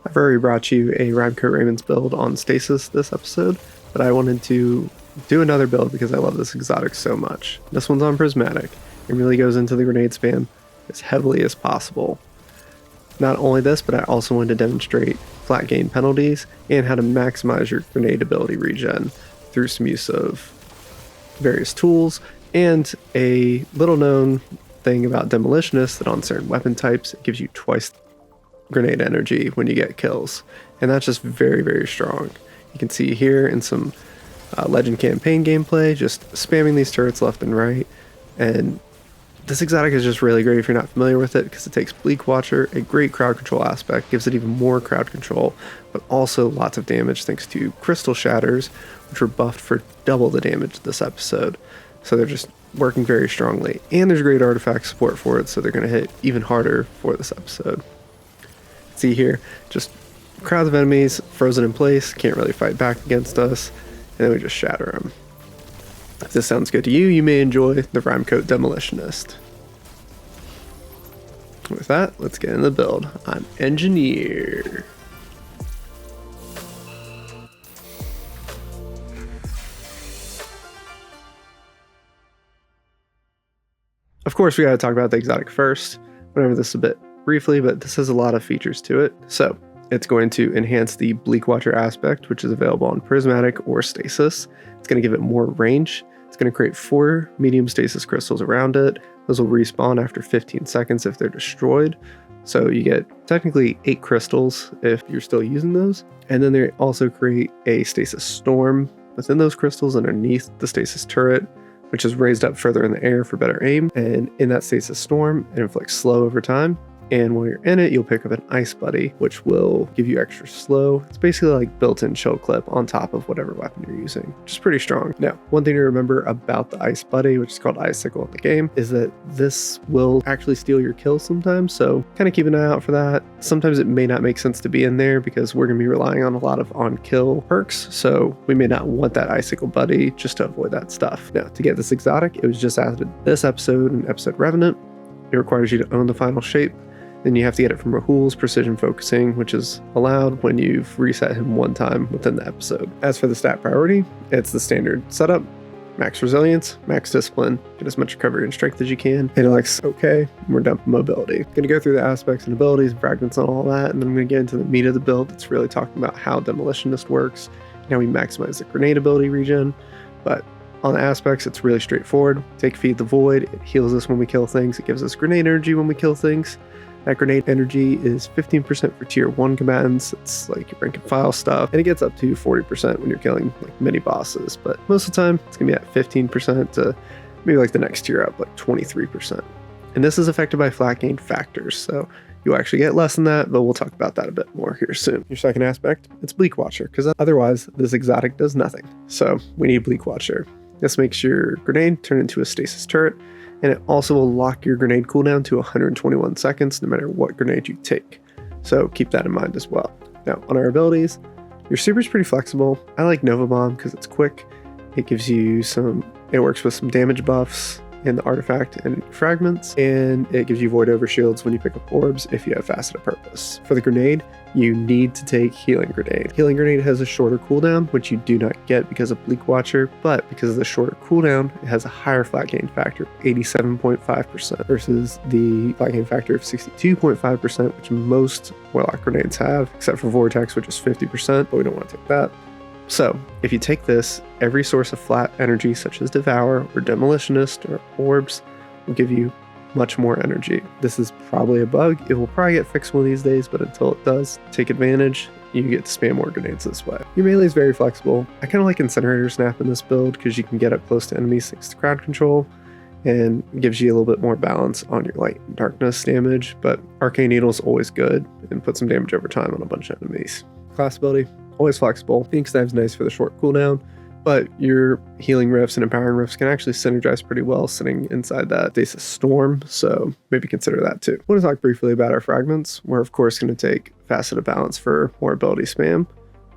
I've already brought you a Rime-Coat Raiments build on Stasis this episode, but I wanted to do another build because I love this exotic so much. This one's on Prismatic. It really goes into the grenade spam as heavily as possible. Not only this, but I also wanted to demonstrate flat gain penalties and how to maximize your grenade ability regen through some use of various tools, and a little known thing about Demolitionists that on certain weapon types it gives you twice grenade energy when you get kills, and that's just very, very strong. You can see here in some Legend campaign gameplay, just spamming these turrets left and right, and this exotic is just really great if you're not familiar with it because it takes Bleak Watcher, a great crowd control aspect, gives it even more crowd control, but also lots of damage thanks to crystal shatters, which were buffed for double the damage this episode. So they're just working very strongly, and there's great artifact support for it, so they're going to hit even harder for this episode. See here, just crowds of enemies frozen in place, can't really fight back against us, and then we just shatter them. If this sounds good to you, you may enjoy the Rime-Coat Demolitionist. With that, let's get in the build. I'm Engineer. Of course, we gotta talk about the exotic first. Went over this a bit briefly, but this has a lot of features to it. So it's going to enhance the Bleak Watcher aspect, which is available on Prismatic or Stasis. It's going to give it more range. It's going to create 4 medium stasis crystals around it. Those will respawn after 15 seconds if they're destroyed. So you get technically 8 crystals if you're still using those. And then they also create a stasis storm within those crystals underneath the stasis turret, which is raised up further in the air for better aim. And in that stasis storm, it inflicts slow over time. And while you're in it, you'll pick up an ice buddy, which will give you extra slow. It's basically like built-in chill clip on top of whatever weapon you're using, which is pretty strong. Now, one thing to remember about the ice buddy, which is called icicle in the game, is that this will actually steal your kills sometimes. So kind of keep an eye out for that. Sometimes it may not make sense to be in there because we're going to be relying on a lot of on-kill perks. So we may not want that icicle buddy just to avoid that stuff. Now, to get this exotic, it was just added this episode and episode Revenant. It requires you to own the final shape. Then you have to get it from Rahul's precision focusing, which is allowed when you've reset him one time within the episode. As for the stat priority, it's the standard setup: max resilience, max discipline, get as much recovery and strength as you can. Intellect's okay, and we're dumping mobility. Gonna go through the aspects and abilities and fragments and all that, and then I'm gonna get into the meat of the build. It's really talking about how Demolitionist works, and how we maximize the grenade ability regen. But on the aspects, it's really straightforward. Take Feed the Void, it heals us when we kill things, it gives us grenade energy when we kill things. That grenade energy is 15% for tier 1 combatants. It's like your rank and file stuff, and it gets up to 40% when you're killing like mini bosses, but most of the time it's gonna be at 15% to maybe like the next tier up, like 23%. And this is affected by flat gain factors, so you'll actually get less than that, but we'll talk about that a bit more here soon. Your second aspect, it's Bleak Watcher, because otherwise this exotic does nothing. So we need Bleak Watcher. This makes your grenade turn into a stasis turret, and it also will lock your grenade cooldown to 121 seconds no matter what grenade you take. So keep that in mind as well. Now, on our abilities, your super is pretty flexible. I like Nova Bomb because it's quick. It gives you it works with some damage buffs in the artifact and fragments, and it gives you void over shields when you pick up orbs if you have faceted purpose. For the grenade, you need to take Healing Grenade. Healing Grenade has a shorter cooldown, which you do not get because of Bleak Watcher, but because of the shorter cooldown, it has a higher flat gain factor, 87.5%, versus the flat gain factor of 62.5%, which most Warlock grenades have, except for Vortex, which is 50%, but we don't want to take that. So, if you take this, every source of flat energy, such as Devour or Demolitionist or Orbs, will give you much more energy. This is probably a bug. It will probably get fixed one of these days, but until it does, take advantage. You get to spam more grenades this way. Your melee is very flexible. I kind of like Incinerator Snap in this build because you can get up close to enemies thanks to crowd control, and gives you a little bit more balance on your light and darkness damage, but Arcane Needle is always good and put some damage over time on a bunch of enemies. Class ability, always flexible. Phoenix Dive's nice for the short cooldown, but your healing rifts and empowering rifts can actually synergize pretty well sitting inside that stasis storm, so maybe consider that too. I want to talk briefly about our fragments. We're of course going to take Faceted Balance for more ability spam,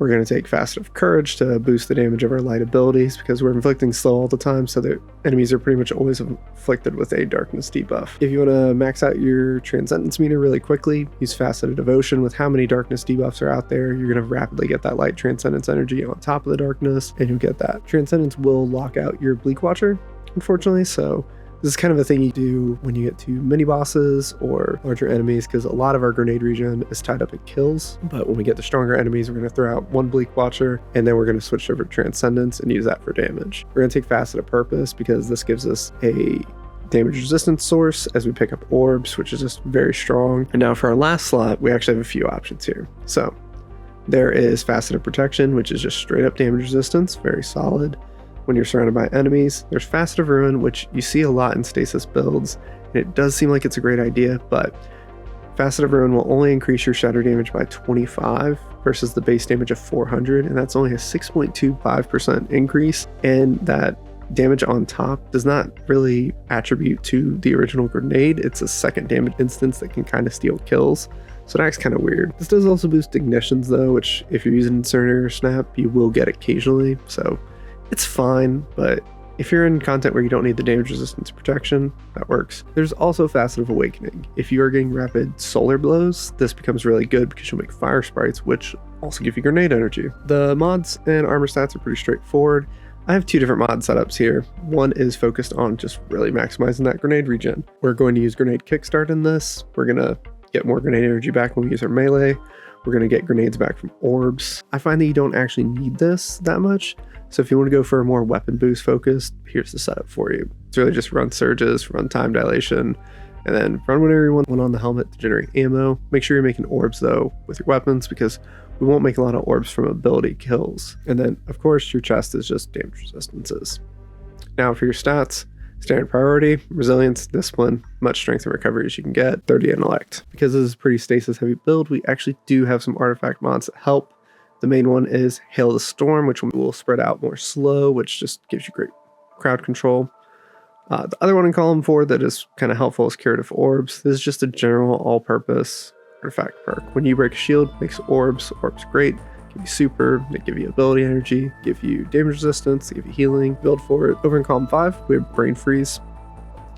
We're going to take Facet of Courage to boost the damage of our light abilities because we're inflicting slow all the time, so the enemies are pretty much always afflicted with a darkness debuff. If you want to max out your Transcendence meter really quickly, use Facet of Devotion. With how many darkness debuffs are out there, you're going to rapidly get that light Transcendence energy on top of the darkness, and you'll get that. Transcendence will lock out your Bleak Watcher, unfortunately, so this is kind of a thing you do when you get to mini bosses or larger enemies, because a lot of our grenade regen is tied up in kills. But when we get to stronger enemies, we're going to throw out one Bleak Watcher, and then we're going to switch over to Transcendence and use that for damage. We're going to take Facet of Purpose because this gives us a damage resistance source as we pick up orbs, which is just very strong. And now for our last slot, we actually have a few options here. So there is Facet of Protection, which is just straight up damage resistance, very solid when you're surrounded by enemies. There's Facet of Ruin, which you see a lot in stasis builds, and it does seem like it's a great idea, but Facet of Ruin will only increase your shatter damage by 25 versus the base damage of 400, and that's only a 6.25% increase, and that damage on top does not really attribute to the original grenade. It's a second damage instance that can kind of steal kills, so it acts kind of weird. This does also boost ignitions though, which if you're using Incinerator or Snap, you will get occasionally, so it's fine, but if you're in content where you don't need the damage resistance protection, that works. There's also Facet of Awakening. If you are getting rapid solar blows, this becomes really good because you'll make fire sprites, which also give you grenade energy. The mods and armor stats are pretty straightforward. I have two different mod setups here. One is focused on just really maximizing that grenade regen. We're going to use Grenade Kickstart in this. We're going to get more grenade energy back when we use our melee. We're going to get grenades back from orbs. I find that you don't actually need this that much. So if you want to go for a more weapon boost focused, here's the setup for you. It's really just run surges, run time dilation, and then run whenever you want on the helmet to generate ammo. Make sure you're making orbs though with your weapons, because we won't make a lot of orbs from ability kills. And then of course your chest is just damage resistances. Now for your stats, standard priority, resilience, discipline, much strength and recovery as you can get, 30 intellect. Because this is a pretty stasis heavy build, we actually do have some artifact mods that help. The main one is Hail the Storm, which will spread out more slow, which just gives you great crowd control. The other one in column 4 that is kind of helpful is Curative Orbs. This is just a general all-purpose artifact perk. When you break a shield, it makes orbs great, give you super, they give you ability energy, give you damage resistance, they give you healing, build for it. Over in column 5, we have Brain Freeze,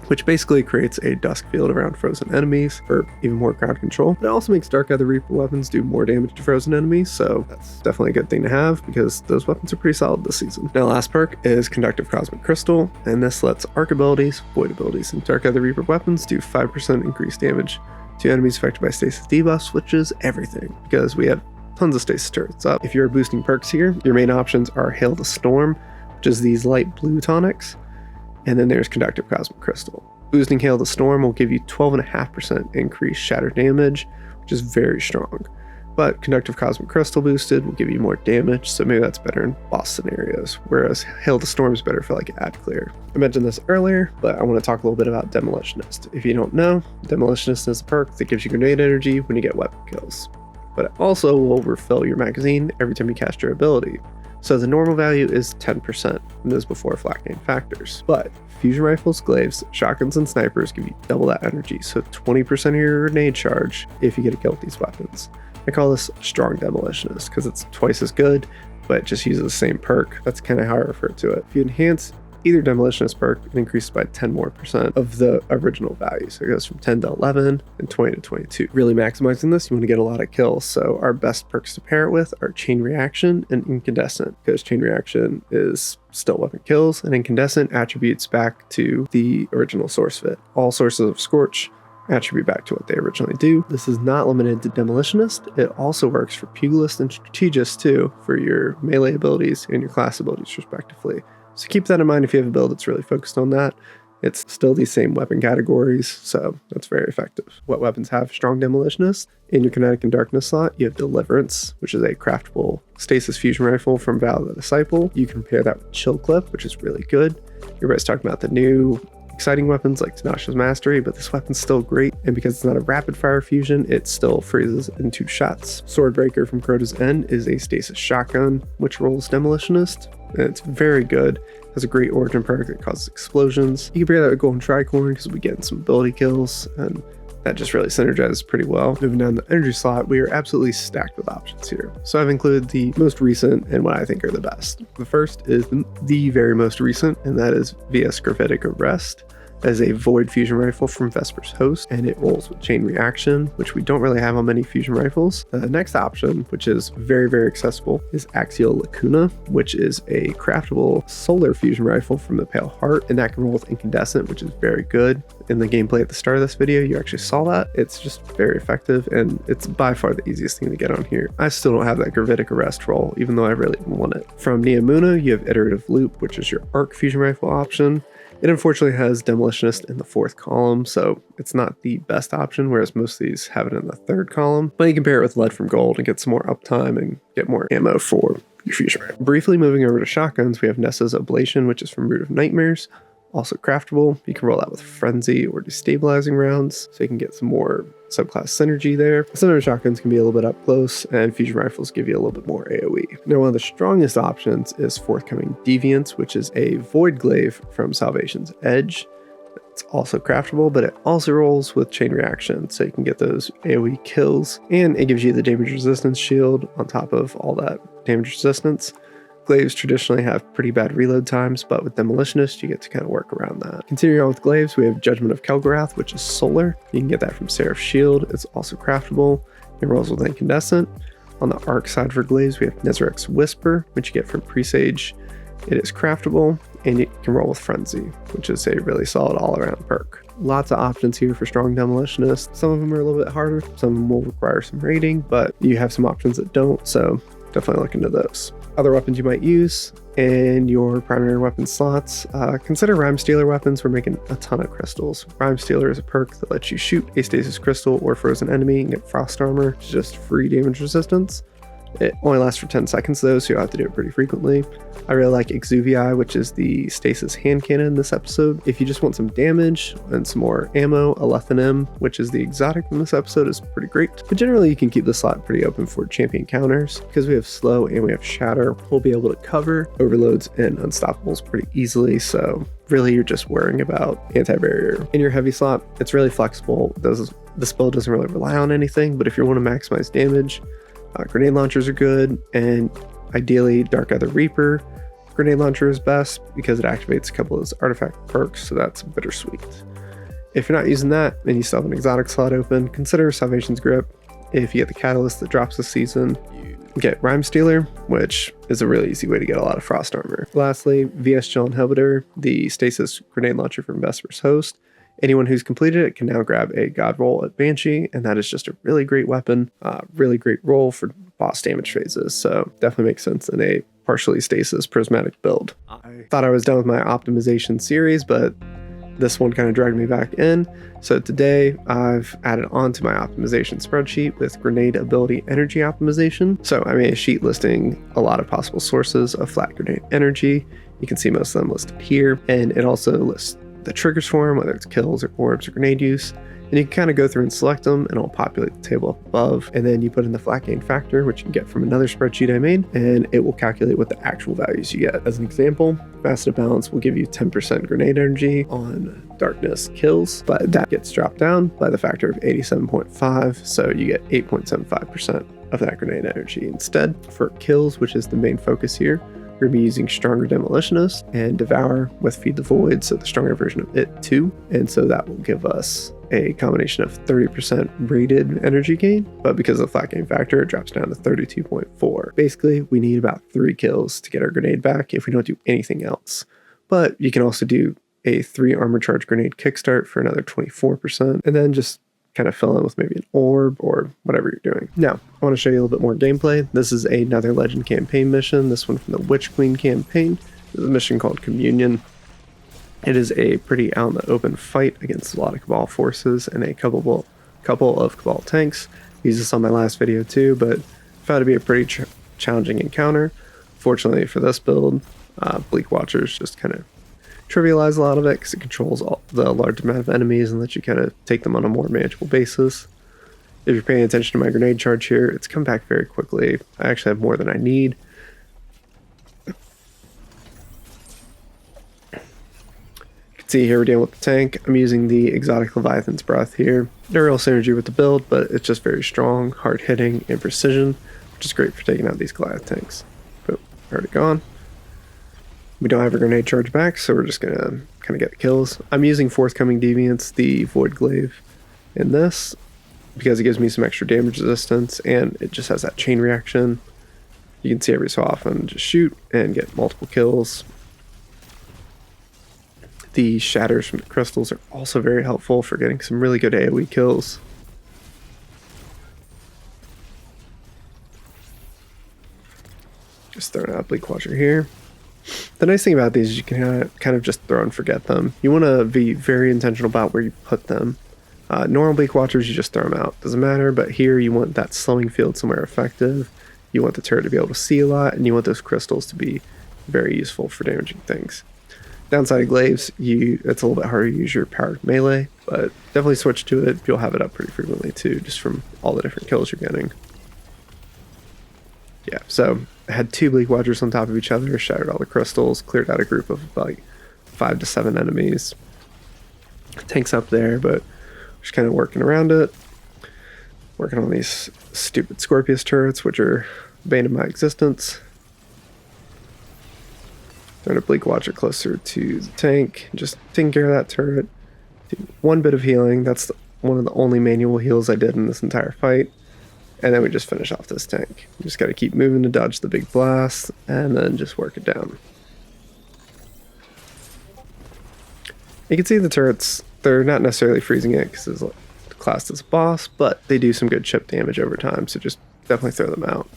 which basically creates a dusk field around frozen enemies for even more crowd control. It also makes Dark Other Reaper weapons do more damage to frozen enemies, so that's definitely a good thing to have because those weapons are pretty solid this season. Now last perk is Conductive Cosmic Crystal, and this lets arc abilities, void abilities, and Dark Other Reaper weapons do 5% increased damage to enemies affected by stasis debuffs, which is everything because we have tons of stasis turrets up. If you're boosting perks here, your main options are Hail the Storm, which is these light blue tonics, and then there's Conductive Cosmic Crystal. Boosting Hail the Storm will give you 12.5% increased shatter damage, which is very strong. But Conductive Cosmic Crystal boosted will give you more damage, so maybe that's better in boss scenarios, whereas Hail the Storm is better for like ad clear. I mentioned this earlier, but I want to talk a little bit about Demolitionist. If you don't know, Demolitionist is a perk that gives you grenade energy when you get weapon kills. But it also will refill your magazine every time you cast your ability. So the normal value is 10%, and this is before flat gain factors. But fusion rifles, glaives, shotguns, and snipers give you double that energy, so 20% of your grenade charge if you get a kill with these weapons. I call this Strong Demolitionist because it's twice as good, but it just uses the same perk. That's kind of how I refer to it. If you enhance either Demolitionist perk, it increases by 10% more of the original value. So it goes from 10 to 11 and 20 to 22. Really maximizing this, you want to get a lot of kills. So our best perks to pair it with are Chain Reaction and Incandescent, because Chain Reaction is still weapon kills, and Incandescent attributes back to the original source fit. All sources of Scorch attribute back to what they originally do. This is not limited to Demolitionist. It also works for Pugilist and Strategist too, for your melee abilities and your class abilities respectively. So keep that in mind if you have a build that's really focused on that. It's still these same weapon categories, so that's very effective. What weapons have Strong Demolitionist? In your Kinetic and Darkness slot, you have Deliverance, which is a craftable stasis fusion rifle from Val the Disciple. You can pair that with Chill Clip, which is really good. Everybody's talking about the new exciting weapons like Tenacious Mastery, but this weapon's still great, and because it's not a rapid fire fusion, it still freezes in 2 shots. Swordbreaker from Crota's End is a stasis shotgun, which rolls Demolitionist, and it's very good. It has a great origin perk that causes explosions. You can pair that with Golden Tricorn because we get some ability kills, and that just really synergizes pretty well. Moving down the energy slot, we are absolutely stacked with options here. So I've included the most recent and what I think are the best. The first is the very most recent, and that is VS Gravitic Arrest. As a void fusion rifle from Vesper's Host, and it rolls with chain reaction, which we don't really have on many fusion rifles. The next option, which is very, very accessible, is Axial Lacuna, which is a craftable solar fusion rifle from the Pale Heart, and that can roll with incandescent, which is very good. In the gameplay at the start of this video, you actually saw that. It's just very effective, and it's by far the easiest thing to get on here. I still don't have that Gravitic Arrest roll, even though I really want it. From Neomuna, you have Iterative Loop, which is your arc fusion rifle option. It unfortunately has Demolitionist in the 4th column, so it's not the best option, whereas most of these have it in the 3rd column. But you can pair it with Lead from Gold and get some more uptime and get more ammo for your fusion rifle. Briefly moving over to shotguns, we have Nessa's Ablation, which is from Root of Nightmares. Also craftable. You can roll that with Frenzy or Destabilizing rounds, so you can get some more subclass synergy there. Some of the shotguns can be a little bit up close, and fusion rifles give you a little bit more AoE. Now, one of the strongest options is forthcoming Deviance, which is a Void Glaive from Salvation's Edge. It's also craftable, but it also rolls with chain reaction, so you can get those AoE kills, and it gives you the damage resistance shield on top of all that damage resistance. Glaives traditionally have pretty bad reload times, but with Demolitionist, you get to kind of work around that. Continuing on with Glaives, we have Judgment of Kelgorath, which is solar. You can get that from Seraph's Shield. It's also craftable. It rolls with incandescent. On the arc side for Glaives, we have Nezaric's Whisper, which you get from Presage. It is craftable, and you can roll with Frenzy, which is a really solid all-around perk. Lots of options here for strong Demolitionists. Some of them are a little bit harder. Some of them will require some rating, but you have some options that don't, so definitely look into those. Other weapons you might use in your primary weapon slots, consider Rime-Stealer weapons. We're making a ton of crystals. Rime-Stealer is a perk that lets you shoot a stasis crystal or frozen enemy and get frost armor, which is just free damage resistance. It only lasts for 10 seconds though, so you'll have to do it pretty frequently. I really like Exuvii, which is the stasis hand cannon in this episode. If you just want some damage and some more ammo, Alethanim, which is the exotic in this episode, is pretty great. But generally you can keep the slot pretty open for champion counters. Because we have slow and we have shatter, we'll be able to cover overloads and unstoppables pretty easily, so really you're just worrying about anti-barrier. In your heavy slot, it's really flexible. The spell doesn't really rely on anything, but if you want to maximize damage, grenade launchers are good, and ideally Dark Ether Reaper grenade launcher is best because it activates a couple of those artifact perks, so that's bittersweet. If you're not using that and you still have an exotic slot open, consider Salvation's Grip. If you get the catalyst that drops this season, you get Rime-Stealer, which is a really easy way to get a lot of frost armor. Lastly, VS Chill Inhibitor, the stasis grenade launcher from Vesper's Host. Anyone who's completed it can now grab a God Roll at Banshee, and that is just a really great weapon, really great roll for boss damage phases, so definitely makes sense in a partially stasis prismatic build. I thought I was done with my optimization series, but this one kind of dragged me back in. So today I've added on to my optimization spreadsheet with grenade ability energy optimization. So I made a sheet listing a lot of possible sources of flat grenade energy. You can see most of them listed here, and it also lists the triggers for them, whether it's kills or orbs or grenade use. And you can kind of go through and select them, and it'll populate the table up above. And then you put in the flat gain factor, which you can get from another spreadsheet I made, and it will calculate what the actual values you get. As an example, Faceted Balance will give you 10% grenade energy on darkness kills, but that gets dropped down by the factor of 87.5, so you get 8.75% of that grenade energy instead. For kills, which is the main focus here, we're going to be using Stronger Demolitionist and Devour with Feed the Void, so the stronger version of it too. And so that will give us a combination of 30% rated energy gain, but because of the flat gain factor, it drops down to 32.4. Basically, we need about 3 kills to get our grenade back if we don't do anything else. But you can also do a 3 armor charge grenade kickstart for another 24%, and then just kind of fill in with maybe an orb or whatever you're doing. Now, I want to show you a little bit more gameplay. This is another Legend campaign mission, this one from the Witch Queen campaign. This is a mission called Communion. It is a pretty out in the open fight against a lot of Cabal forces and a couple of Cabal tanks. I used this on my last video too, but found it to be a pretty challenging encounter. Fortunately for this build, Bleak Watchers just kind of trivialize a lot of it because it controls the large amount of enemies and lets you kind of take them on a more manageable basis. If you're paying attention to my grenade charge here, it's come back very quickly. I actually have more than I need. You can see here we're dealing with the tank. I'm using the exotic Leviathan's Breath here. No real synergy with the build, but it's just very strong, hard hitting, and precision, which is great for taking out these Goliath tanks. Boom, already gone. We don't have a grenade charge back, so we're just gonna kind of get the kills. I'm using Forthcoming Deviants, the Void Glaive, in this because it gives me some extra damage resistance, and it just has that chain reaction. You can see every so often just shoot and get multiple kills. The shatters from the crystals are also very helpful for getting some really good AoE kills. Just throwing out Bleak Watcher here. The nice thing about these is you can kind of just throw and forget them. You want to be very intentional about where you put them. Normal Bleak Watchers, you just throw them out. Doesn't matter, but here you want that slowing field somewhere effective. You want the turret to be able to see a lot, and you want those crystals to be very useful for damaging things. Downside of Glaives, it's a little bit harder to use your powered melee, but definitely switch to it. You'll have it up pretty frequently too, just from all the different kills you're getting. Yeah, so I had 2 Bleak Watchers on top of each other, shattered all the crystals, cleared out a group of about 5 to 7 enemies. Tank's up there, but just kind of working around it. Working on these stupid Scorpius turrets, which are the bane of my existence. Throwing a Bleak Watcher closer to the tank, just taking care of that turret. Do 1 bit of healing, that's one of the only manual heals I did in this entire fight. And then we just finish off this tank. You just gotta keep moving to dodge the big blast, and then just work it down. You can see the turrets, they're not necessarily freezing it because it's classed as a boss, but they do some good chip damage over time, so just definitely throw them out.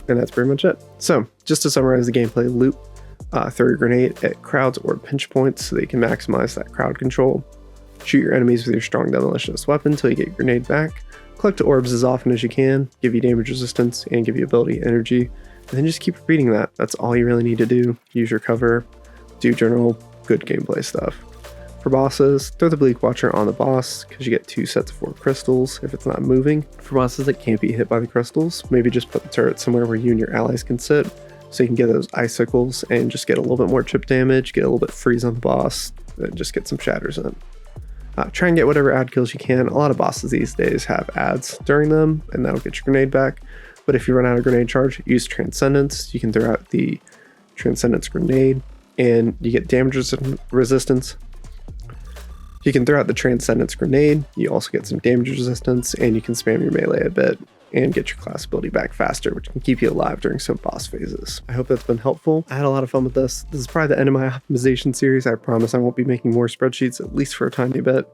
And that's pretty much it. So, just to summarize the gameplay loop, throw your grenade at crowds or pinch points so that you can maximize that crowd control. Shoot your enemies with your strong Demolitionist Weapon until you get your grenade back. Collect orbs as often as you can, give you damage resistance, and give you ability energy. And then just keep repeating that. That's all you really need to do. Use your cover, do general good gameplay stuff. For bosses, throw the Bleak Watcher on the boss because you get 2 sets of 4 crystals if it's not moving. For bosses that can't be hit by the crystals, maybe just put the turret somewhere where you and your allies can sit so you can get those icicles and just get a little bit more chip damage, get a little bit freeze on the boss, and just get some shatters in. Try and get whatever ad kills you can. A lot of bosses these days have ads during them, and that'll get your grenade back. But if you run out of grenade charge, use Transcendence. You can throw out the Transcendence grenade, and you get damage resistance. You can throw out the Transcendence grenade, you also get some damage resistance, and you can spam your melee a bit and get your class ability back faster, which can keep you alive during some boss phases. I hope that's been helpful. I had a lot of fun with this. This is probably the end of my optimization series. I promise I won't be making more spreadsheets, at least for a tiny bit.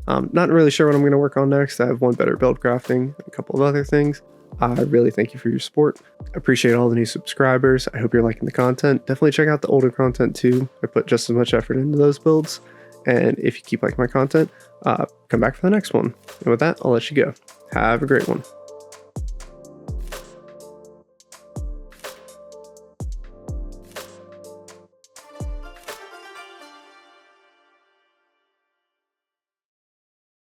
Not really sure what I'm going to work on next. I have one better build crafting, a couple of other things. I really thank you for your support. I appreciate all the new subscribers. I hope you're liking the content. Definitely check out the older content too. I put just as much effort into those builds. And if you keep liking my content, come back for the next one. And with that, I'll let you go. Have a great one.